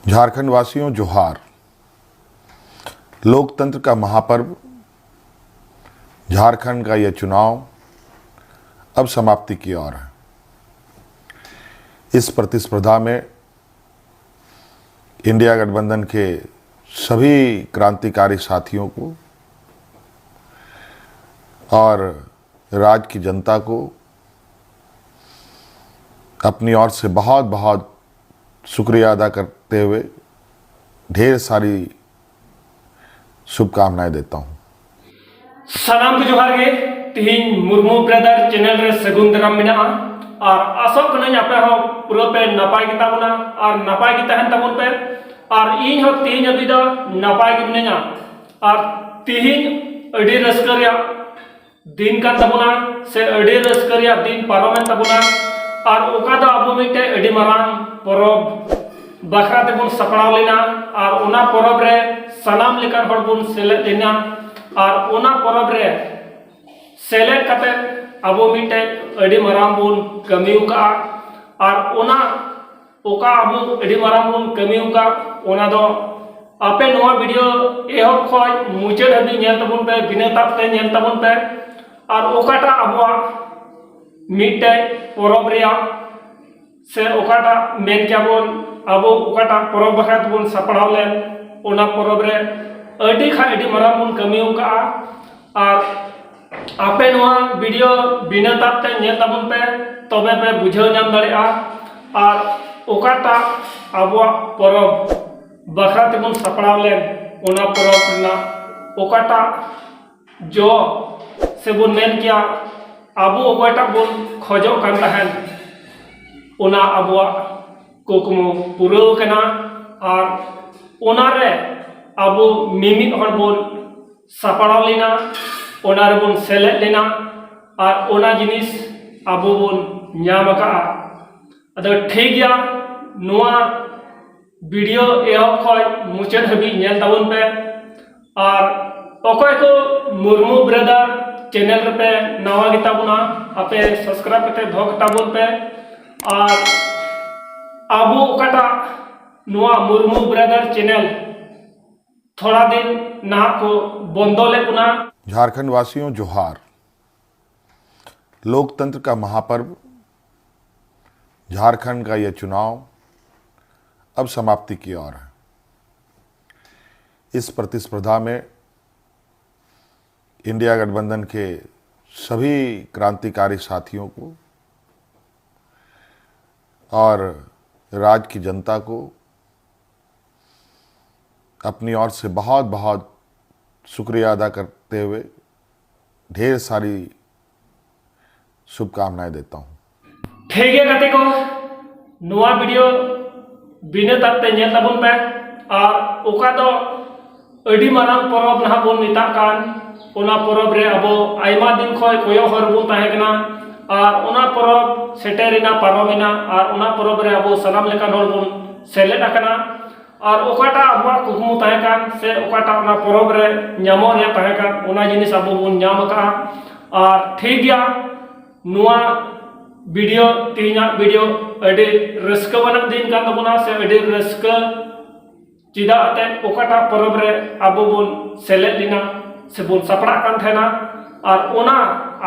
झारखंड वासियों जोहार। लोकतंत्र का महापर्व झारखंड का यह चुनाव अब समाप्ति की ओर है। इस प्रतिस्पर्धा में इंडिया गठबंधन के सभी क्रांतिकारी साथियों को और राज्य की जनता को अपनी ओर से बहुत बहुत शुक्रिया अदा करते हुए ढेर सारी शुभकामनाएं देता हूं। सानाम को जोहार गे तिहिन मुर्मू ब्रदर चैनल रे सगुन दाराम मेना और आशा करें आपे हो पूरा पे नपाय गे ताबुना और नपाय गे तहन ताबुन पे और इन हो तिहिन अभी दो नपाय गे मिनेना और तिहिन अडी रस्का रे दिन का ताबुना से अडी रस्का रे दिन पारोमेन ताबुना और ओका दो अबो मिटे अडी मारांग परब बखरा तेबुन सपड़ाव लेना और ओना परब रे सलाम लेकर हर बुन सेलेद लेना और ओना परब रे सेलेद कते अबो मिटे अडी मारांग बुन कमी उका और ओना ओका अबो अडी मारांग बुन कमी उका ओना दो आपे नोआ वीडियो एहब खय मुचाद हबी नेल तबुन पे बिना तापते नेल तबुन पे और ओकाटा अबो मिटे परब रे से ओकाटा मेन केबोन अबो ओकाटा परब बखरा तबुन सपड़ाव ले ओना परब रे अडी खा अडी मारांग बुन कमी उका और आपे नोआ वीडियो बिना तापते नेल तबुन पे तबे पे बुझाव नाम दाड़ेआ और ओकाटा अबो परब बखरा तबुन सपड़ाव ले ओना परब ना ओकाटा जो से बुन मेन किया अबो ओकाटा बुन खोजो कान तहन ओना अबो कुकमु पुराव कना और ओना रे अबो मिमिद हर बुन सपड़ाव लेना ओना रे बुन सेलेद लेना और ओना जिनिस अबो बुन ᱧᱟᱢ ᱟᱠᱟᱜᱼᱟ अदो ठीक गया नोआ वीडियो एहब खय मुचाद हबी नेल ताबुन पे और अकय को मुर्मू ब्रदर चैनल पे नवा गे ताबुना आपे सब्सक्राइब करते धो ताबुन पे और अबो ओकाटा नोआ मुर्मू ब्रदर चैनल थोड़ा दिन ना को बंदो ले पुना। झारखंड वासियों जोहार। लोकतंत्र का महापर्व झारखंड का यह चुनाव अब समाप्ति की ओर है। इस प्रतिस्पर्धा में इंडिया गठबंधन के सभी क्रांतिकारी साथियों को और राज्य की जनता को अपनी ओर से बहुत बहुत शुक्रिया अदा करते हुए ढेर सारी शुभकामनाएं देता हूं। ठीक है गते को नोआ वीडियो बिना तापते नेल ताबुन पे और ओका दो अडी मारांग परब ना बुन मिता कान ओना परब रे अबो आयमा दिन खय कोयो हर बुन ताहे कना और ओना परब सेटेरिना पारोमिना और ओना परब रे अबो सलाम लेकान हर बुन सेलेद आकना और ओकाटा अबो कुकमु ताहे कान से ओकाटा ओना परब रे ᱧᱟᱢᱚ रे ताहे कान ओना जिनिस अबो बुन ᱧᱟᱢ का और ठीक गया नोआ वीडियो तीना वीडियो अडी रस्का वाला दिन का तबुना से अडी रस्का चिदा अते ओकाटा परब रे अबो बुन सेलेद लिना से बुन सपड़ा कान थेना और ओना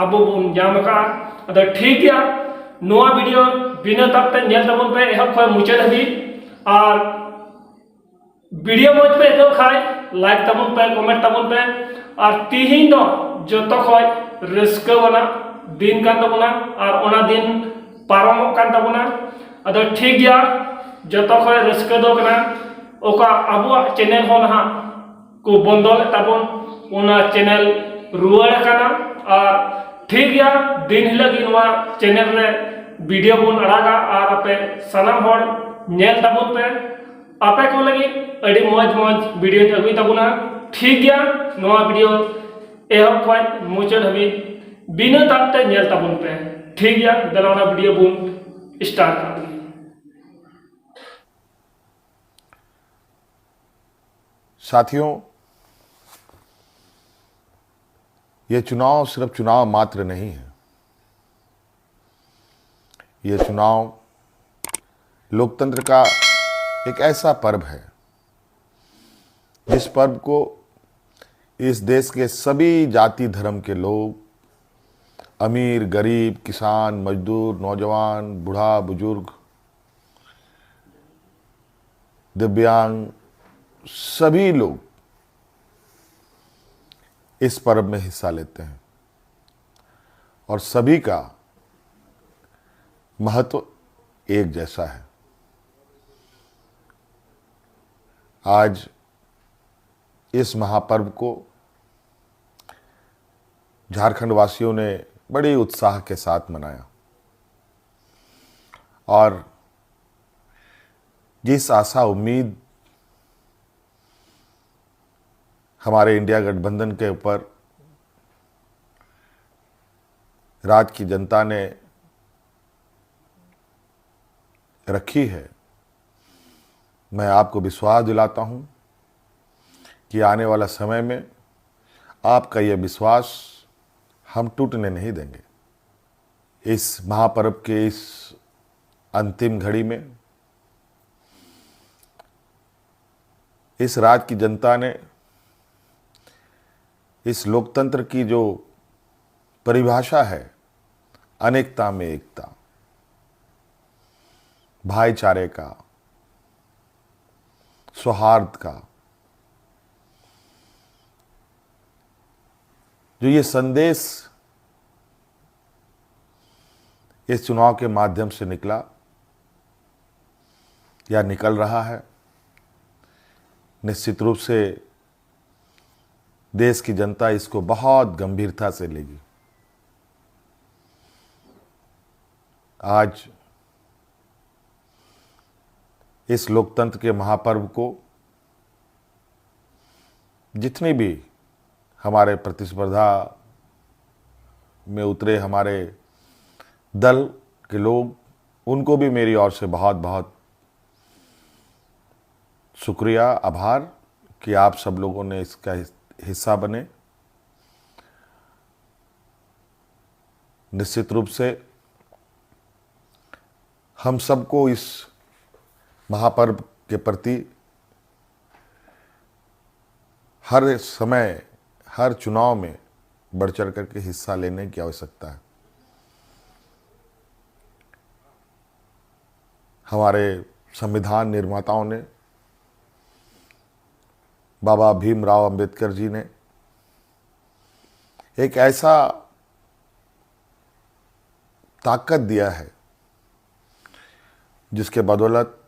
अबो बुन ᱧᱟᱢ का अदो ठीक गया नोआ वीडियो बिना तापते नेल तबुन पे एहब खय मुचाद हबी और वीडियो मज पे दो खाय लाइक तबुन पे कमेंट तबुन पे और तिहिन दो जतो खय रस्का वाला दिन का तबुना और ओना दिन पारम कान तबुना अदो ठीक गया जतो खय रस्का दो कना ओका अबो चैनल हो ना को बंदो ताबुन ओना चैनल रुवाड़ काना और ठीक गया दिन हिलगी नोआ चैनल रे वीडियो बुन अड़ागा और आपे सनाम हर नेल ताबुन पे आपे को लगी अडी मौज मौज वीडियो अगुई ताबुना। ठीक गया नोआ वीडियो एहब खय मुचाद हबी बिना तापते नेल ताबुन पे। ठीक गया दलाना वीडियो बुन स्टार्ट कर दी। साथियों, यह चुनाव सिर्फ चुनाव मात्र नहीं है। यह चुनाव लोकतंत्र का एक ऐसा पर्व है जिस पर्व को इस देश के सभी जाति धर्म के लोग, अमीर गरीब, किसान मजदूर, नौजवान, बूढ़ा बुजुर्ग, दिव्यांग, सभी लोग इस पर्व में हिस्सा लेते हैं और सभी का महत्व एक जैसा है। आज इस महापर्व को झारखंड वासियों ने बड़े उत्साह के साथ मनाया और जिस आशा उम्मीद हमारे इंडिया गठबंधन के ऊपर राज्य की जनता ने रखी है, मैं आपको विश्वास दिलाता हूं कि आने वाला समय में आपका यह विश्वास हम टूटने नहीं देंगे। इस महापर्व के इस अंतिम घड़ी में इस राज्य की जनता ने इस लोकतंत्र की जो परिभाषा है, अनेकता में एकता, भाईचारे का, सौहार्द का, जो ये संदेश इस चुनाव के माध्यम से निकला या निकल रहा है, निश्चित रूप से देश की जनता इसको बहुत गंभीरता से लेगी। आज इस लोकतंत्र के महापर्व को जितनी भी हमारे प्रतिस्पर्धा में उतरे हमारे दल के लोग, उनको भी मेरी ओर से बहुत बहुत शुक्रिया, आभार कि आप सब लोगों ने इसका हिस्सा बने। निश्चित रूप से हम सबको इस महापर्व के प्रति हर समय, हर चुनाव में बढ़ चढ़ करके हिस्सा लेने की आवश्यकता है। हमारे संविधान निर्माताओं ने, बाबा भीमराव अंबेडकर जी ने एक ऐसा ताकत दिया है जिसके बदौलत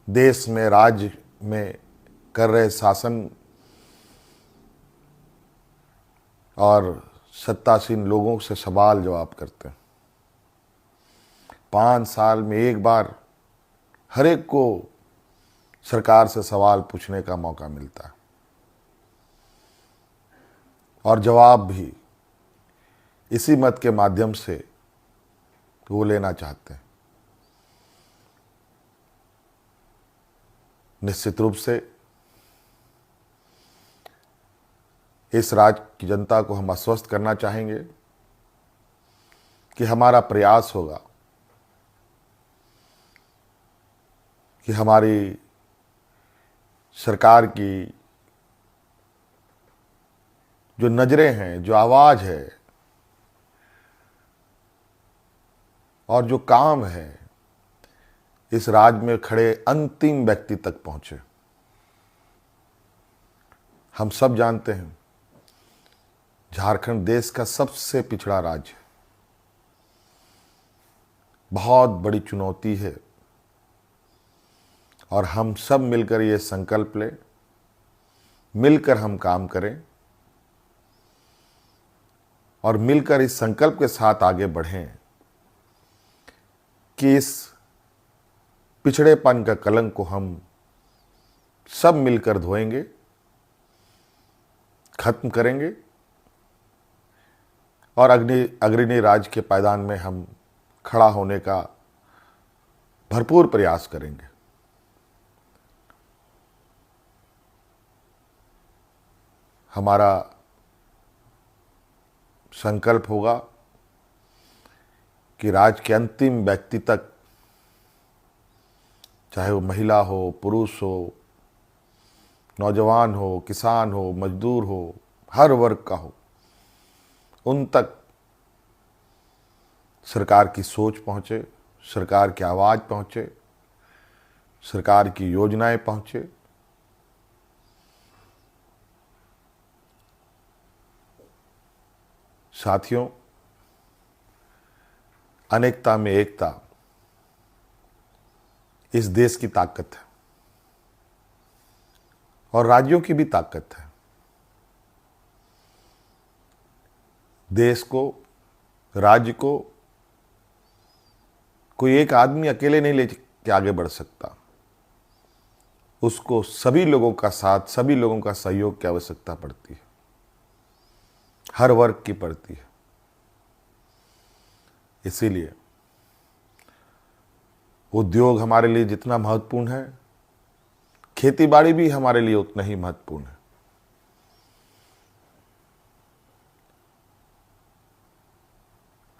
देश में, राज्य में कर रहे शासन और सत्तासीन लोगों से सवाल जवाब करते हैं। 5 साल में एक बार हर एक को सरकार से सवाल पूछने का मौका मिलता है और जवाब भी इसी मत के माध्यम से वो लेना चाहते हैं। निश्चित रूप से इस राज्य की जनता को हम आश्वस्त करना चाहेंगे कि हमारा प्रयास होगा कि हमारी सरकार की जो नजरें हैं, जो आवाज है और जो काम है, इस राज्य में खड़े अंतिम व्यक्ति तक पहुंचे। हम सब जानते हैं झारखंड देश का सबसे पिछड़ा राज्य है। बहुत बड़ी चुनौती है और हम सब मिलकर ये संकल्प लें, मिलकर हम काम करें और मिलकर इस संकल्प के साथ आगे बढ़ें कि इस पिछड़ेपन का कलंक को हम सब मिलकर धोएंगे, खत्म करेंगे और अग्रणी राज्य के पायदान में हम खड़ा होने का भरपूर प्रयास करेंगे। हमारा संकल्प होगा कि राज्य के अंतिम व्यक्ति तक चाहे वो महिला हो, पुरुष हो, नौजवान हो, किसान हो, मजदूर हो, हर वर्ग का हो, उन तक सरकार की सोच पहुंचे, सरकार की आवाज़ पहुंचे, सरकार की योजनाएं पहुंचे। साथियों, अनेकता में एकता इस देश की ताकत है और राज्यों की भी ताकत है। देश को, राज्य को कोई एक आदमी अकेले नहीं लेके आगे बढ़ सकता, उसको सभी लोगों का साथ, सभी लोगों का सहयोग की आवश्यकता पड़ती है, हर वर्ग की पड़ती है। इसीलिए उद्योग हमारे लिए जितना महत्वपूर्ण है, खेतीबाड़ी भी हमारे लिए उतना ही महत्वपूर्ण है।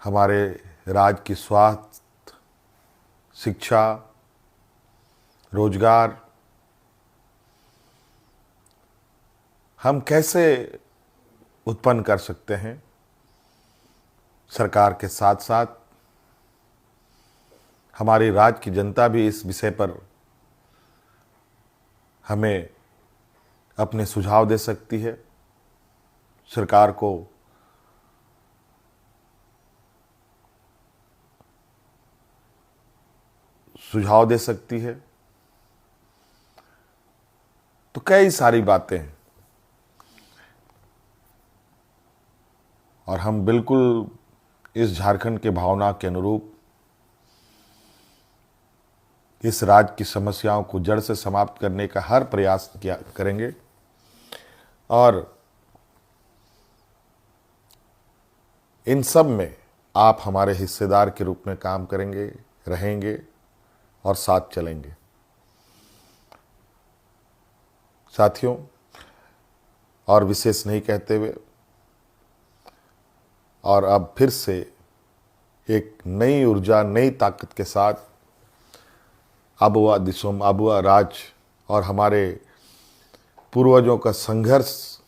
हमारे राज्य की स्वास्थ्य, शिक्षा, रोजगार हम कैसे उत्पन्न कर सकते हैं, सरकार के साथ साथ हमारी राज्य की जनता भी इस विषय पर हमें अपने सुझाव दे सकती है, सरकार को सुझाव दे सकती है। तो कई सारी बातें हैं और हम बिल्कुल इस झारखंड के भावना के अनुरूप इस राज्य की समस्याओं को जड़ से समाप्त करने का हर प्रयास किया करेंगे और इन सब में आप हमारे हिस्सेदार के रूप में काम करेंगे, रहेंगे और साथ चलेंगे। साथियों, और विशेष नहीं कहते हुए और अब फिर से एक नई ऊर्जा, नई ताकत के साथ आबुआ दिसोम, आबुआ राज और हमारे पूर्वजों का संघर्ष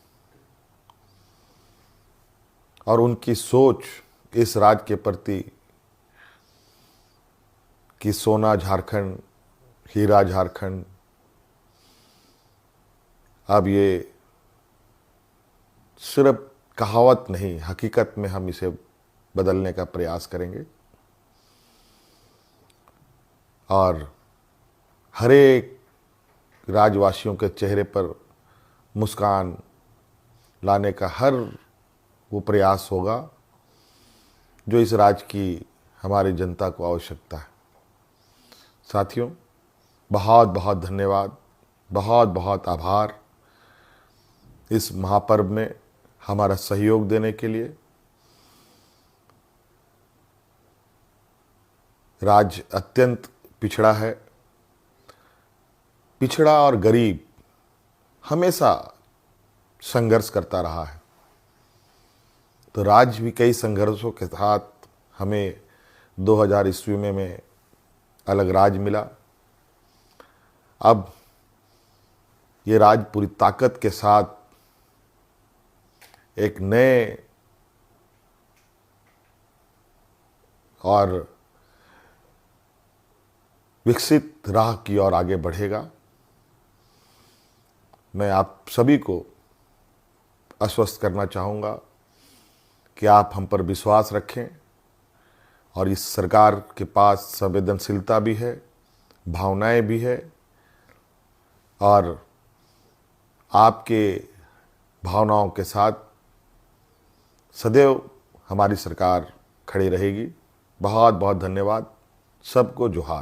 और उनकी सोच इस राज्य के प्रति कि सोना झारखंड, हीरा झारखंड, अब ये सिर्फ कहावत नहीं, हकीकत में हम इसे बदलने का प्रयास करेंगे और हर एक राज्यवासियों के चेहरे पर मुस्कान लाने का हर वो प्रयास होगा जो इस राज्य की हमारी जनता को आवश्यकता है। साथियों, बहुत बहुत धन्यवाद, बहुत बहुत आभार इस महापर्व में हमारा सहयोग देने के लिए। राज्य अत्यंत पिछड़ा है, पिछड़ा और गरीब हमेशा संघर्ष करता रहा है, तो राज्य भी कई संघर्षों के साथ हमें 2000 ईस्वी में अलग राज्य मिला। अब ये राज्य पूरी ताकत के साथ एक नए और विकसित राह की ओर आगे बढ़ेगा। मैं आप सभी को आश्वस्त करना चाहूँगा कि आप हम पर विश्वास रखें और इस सरकार के पास संवेदनशीलता भी है, भावनाएं भी है और आपके भावनाओं के साथ सदैव हमारी सरकार खड़ी रहेगी। बहुत बहुत धन्यवाद। सबको जोहार।